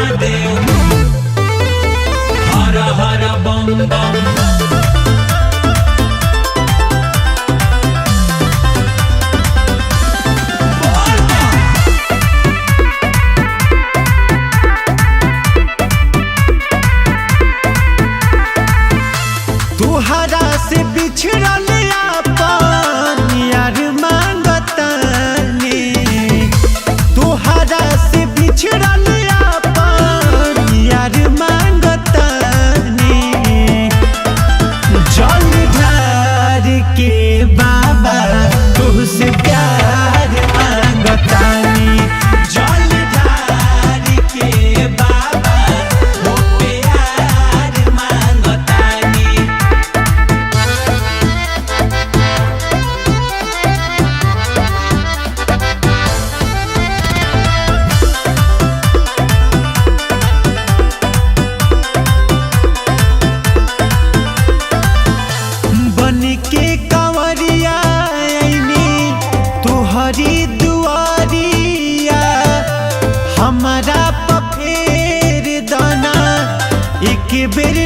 महादेव हर हर बम बम। तुहरा से बिछड़ल अपन यार मांगतानी, तुहरा से बिछड़ल अपन यार मांगतानी। जल ढार के बाबा तुझसे प्यार मांगतानी, जल ढार के बाबा वो प्यार मांगतानी। के कंवरिया आईनी तुहरी दुआरिया, हमारा पफेर दाना एक बेर